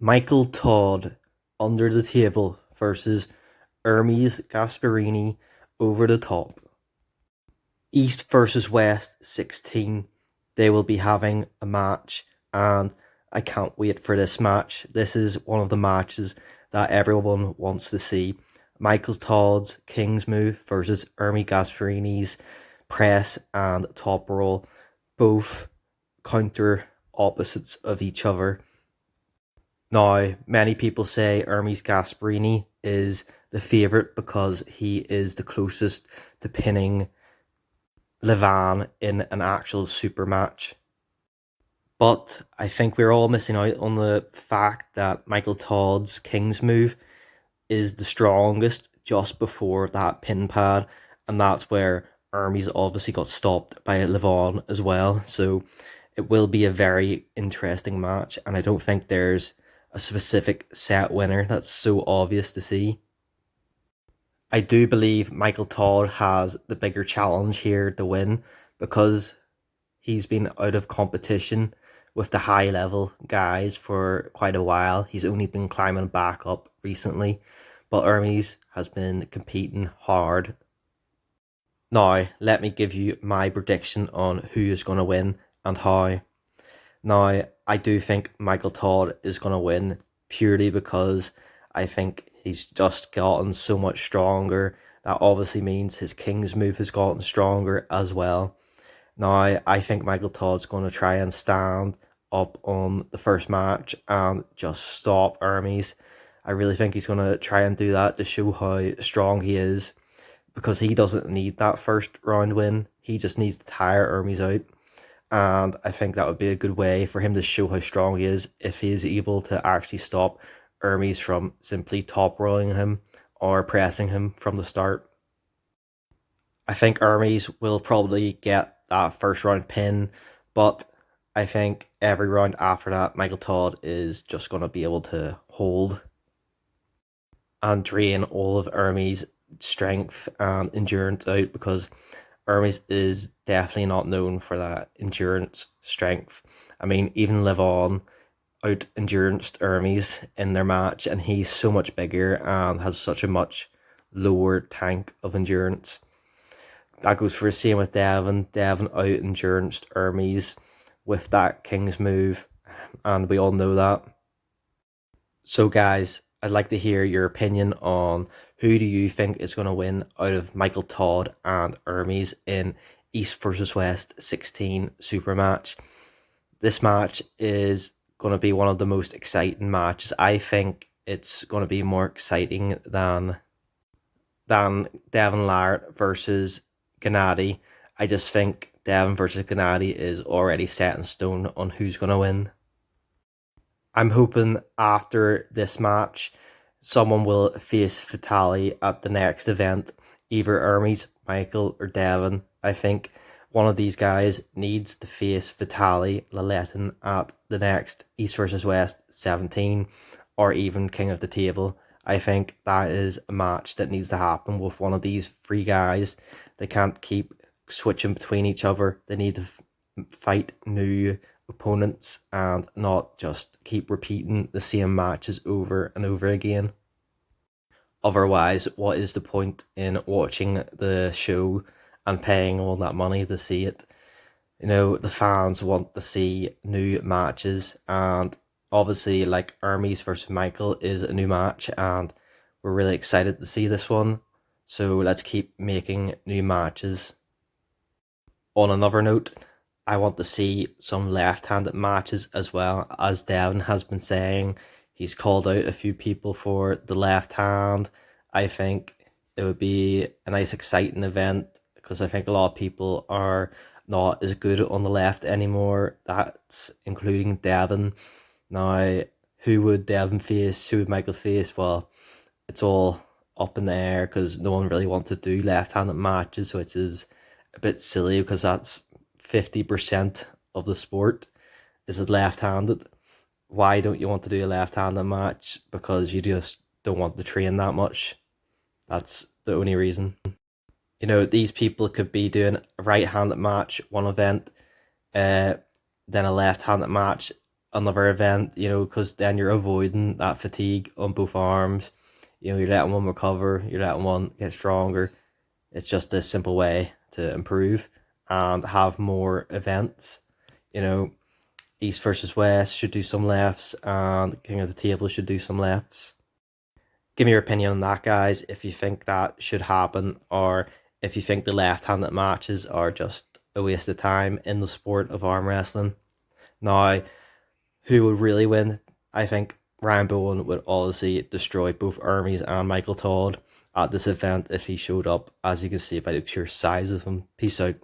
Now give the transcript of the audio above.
Michael Todd under the table versus Ermes Gasparini over the top. East versus West 16. They will be having a match, and I can't wait for this match. This is one of the matches that everyone wants to see. Michael Todd's King's Move versus Ermes Gasparini's press and top roll, both counter opposites of each other. Now, many people say Ermes Gasparini is the favourite because he is the closest to pinning Devon in an actual super match. But I think we're all missing out on the fact that Michael Todd's King's Move is the strongest just before that pin pad, and that's where Ermes obviously got stopped by Devon as well. So it will be a very interesting match, and I don't think there's a specific set winner that's so obvious to see. I do believe Michael Todd has the bigger challenge here to win because he's been out of competition with the high level guys for quite a while. He's only been climbing back up recently, but Ermes has been competing hard. Now, let me give you my prediction on who is going to win and how. Now, I do think Michael Todd is going to win purely because I think he's just gotten so much stronger. That obviously means his King's Move has gotten stronger as well. Now, I think Michael Todd's going to try and stand up on the first match and just stop Ermes. I really think he's going to try and do that to show how strong he is because he doesn't need that first round win. He just needs to tire Ermes out. And I think that would be a good way for him to show how strong he is if he is able to actually stop Ermes from simply top rolling him or pressing him from the start. I think Ermes will probably get that first round pin, but I think every round after that, Michael Todd is just going to be able to hold and drain all of Ermes' strength and endurance out because Ermes is definitely not known for that endurance strength. I mean, even Devon out endurance Ermes in their match, and he's so much bigger and has such a much lower tank of endurance. That goes for the same with Devon. Devon out endurance Ermes with that King's Move, and we all know that. So, guys, I'd like to hear your opinion on who do you think is going to win out of Michael Todd and Ermes in East versus West 16 super match. This match is going to be one of the most exciting matches. I think it's going to be more exciting than Devon Larratt versus Gennady. I just think Devon versus Gennady is already set in stone on who's going to win. I'm hoping after this match, someone will face Vitali at the next event, either Ermes, Michael, or Devon. I think one of these guys needs to face Vitali Laletin at the next East versus West 17 or even King of the Table. I think that is a match that needs to happen with one of these three guys. They can't keep switching between each other. They need to fight new opponents and not just keep repeating the same matches over and over again. Otherwise, what is the point in watching the show and paying all that money to see it? You know, the fans want to see new matches, and obviously, like Ermes versus Michael is a new match, and we're really excited to see this one. So let's keep making new matches. On another note, I want to see some left-handed matches as well, as Devon has been saying. He's called out a few people for the left hand. I think it would be a nice exciting event because I think a lot of people are not as good on the left anymore. That's including Devon. Now, who would Devon face? Who would Michael face? Well, it's all up in the air because no one really wants to do left-handed matches, so it is a bit silly because that's 50% of the sport is it left-handed. Why don't you want to do a left-handed match? Because you just don't want to train that much. That's the only reason. You know, these people could be doing a right-handed match one event, then a left-handed match another event, because then you're avoiding that fatigue on both arms. You're letting one recover, you're letting one get stronger. It's just a simple way to improve and have more events. You know, East versus West should do some lefts, and King of the Table should do some lefts. Give me your opinion on that, guys, if you think that should happen, or if you think the left-handed matches are just a waste of time in the sport of arm wrestling. Now, who would really win? I think Ryan Bowen would obviously destroy both Ermes and Michael Todd at this event if he showed up, as you can see by the pure size of him. Peace out.